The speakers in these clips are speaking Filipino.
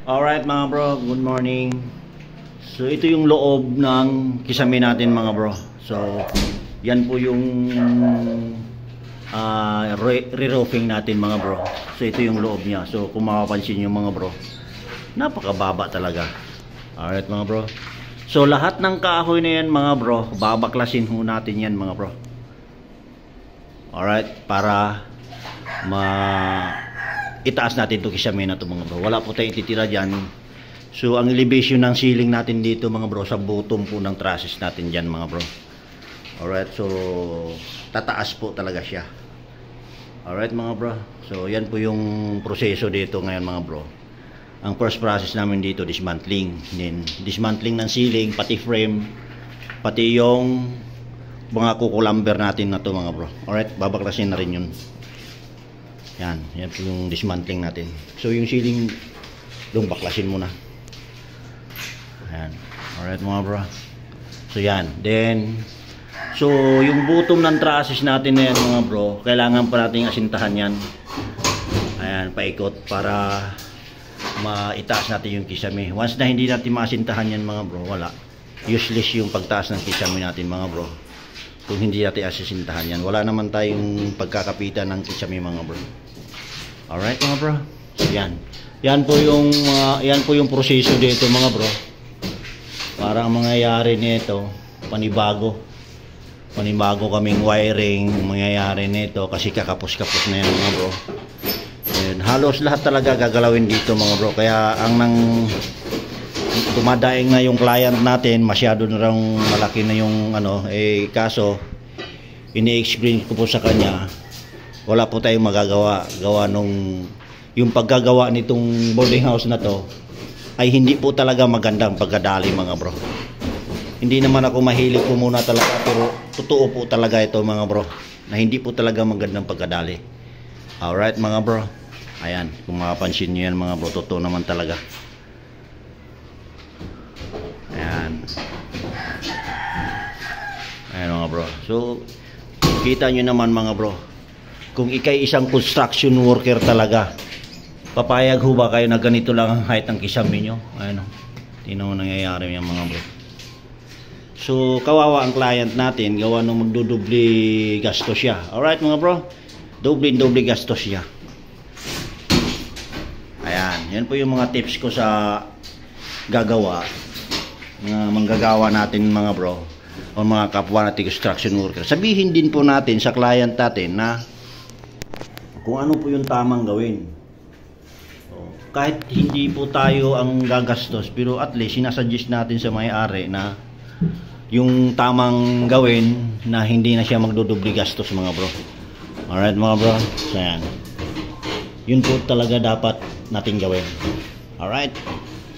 Alright mga bro, good morning. So ito yung loob ng kisame natin mga bro. So yan po yung re-roofing natin mga bro. So ito yung loob niya. So kung makapansin nyo mga bro, napakababa talaga. Alright mga bro. So lahat ng kahoy na yan mga bro, babaklasin ho natin yan mga bro. Alright, para itaas natin ito kisame na ito mga bro. Wala po tayong ititira dyan. So ang elevation ng ceiling natin dito mga bro, sa bottom po ng trusses natin dyan mga bro. Alright, so tataas po talaga siya. Alright mga bro. So yan po yung proseso dito ngayon mga bro. Ang first process namin dito, dismantling. Then dismantling ng ceiling, pati frame, pati yung mga kukulamber natin na to mga bro. Alright, babaklasin na rin yun. Yan po yung dismantling natin. So yung ceiling doon baklasin muna. Ayan. Alright mga bro. So yan. Then so yung bottom ng trusses natin na yan mga bro, kailangan pa natin asintahan yan. Ayan, paikot para maitaas natin yung kisame. Once na hindi natin maasintahan yan mga bro, wala. Useless yung pagtaas ng kisame natin mga bro. Kung hindi natin asisintahan yan, wala naman tayong pagkakapitan ng kisame mga bro. Alright mga bro. So yan. Yan po yung proseso dito mga bro. Para ang mangyayari nito, panibago kaming wiring mangyayari nito kasi kakapos-kapos na yan mga bro. And halos lahat talaga gagalawin dito mga bro. Kaya ang dumadaing na yung client natin, masyado na raw malaki na yung kaso ini-explain ko po sa kanya, wala po tayong magagawa. Gawa nung yung paggagawa nitong boarding house na to ay hindi po talaga magandang pagkadali mga bro. Hindi naman ako mahilig po muna talaga, pero totoo po talaga ito mga bro, na hindi po talaga magandang pagkadali. Alright mga bro. Ayan, kung makapansin nyo yan mga bro, totoo naman talaga. Ayan mga bro. So kita nyo naman mga bro, kung ikay isang construction worker talaga, papayag ho ba kayo na ganito lang ang height ng kisame nyo? Ayan o, tingnan mo nangyayari yan mga bro. So kawawa ang client natin, gawa nung magdudubli gastos siya. Alright mga bro, doble gastos siya. Ayan, yan po yung mga tips ko sa gagawa, mga manggagawa natin mga bro, o mga kapwa natin construction worker. Sabihin din po natin sa client natin na kung ano po yung tamang gawin. So, kahit hindi po tayo ang gagastos, pero at least sinasuggest natin sa may-ari na yung tamang gawin na hindi na siya magdudubli gastos mga bro. Alright mga bro. So yan, yun po talaga dapat natin gawin. Alright.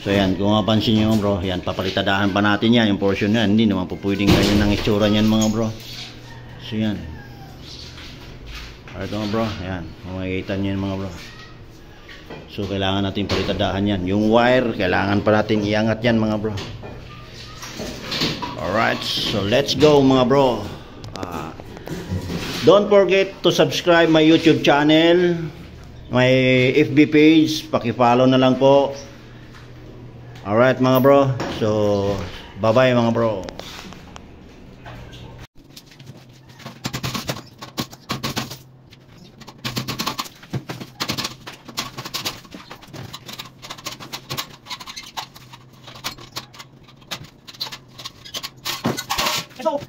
So yan, kung mapansin nyo bro, yan, papalitadahan pa natin yan, yung portion yan. Hindi naman po pwedeng ganyan ng itsura nyan mga bro. So yan. Alright mga bro, yan, makikita nyo yan mga bro. So kailangan natin palitadahan yan. Yung wire, kailangan pa natin iangat yan mga bro. Alright, so let's go mga bro. Don't forget to subscribe my YouTube channel, my FB page, paki-follow na lang po. Alright mga bro, so bye bye mga bro. So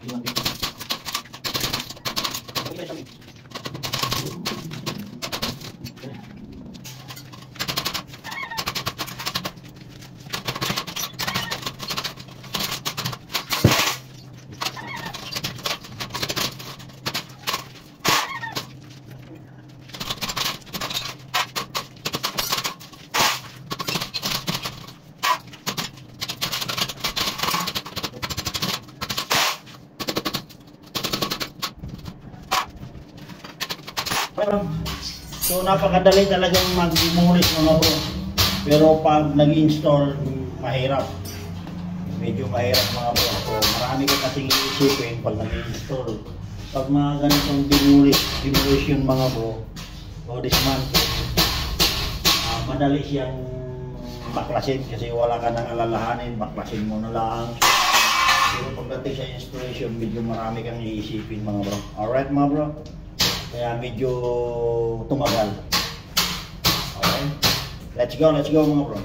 Ilang So napakadali talagang mag-demolish mga bro. Pero pag nag-install, mahirap. Medyo mahirap mga bro. So marami ka kasing iisipin pag nag-install. Pag mga ganitong demolition mga bro, o dismantle, madali siyang baklasin kasi wala ka nang alalahanin, baklasin mo na lang. Pero pagdating sa installation, medyo marami kang iisipin mga bro. Alright mga bro? Kaya medyo tumagal. Alright? Let's go mga bro.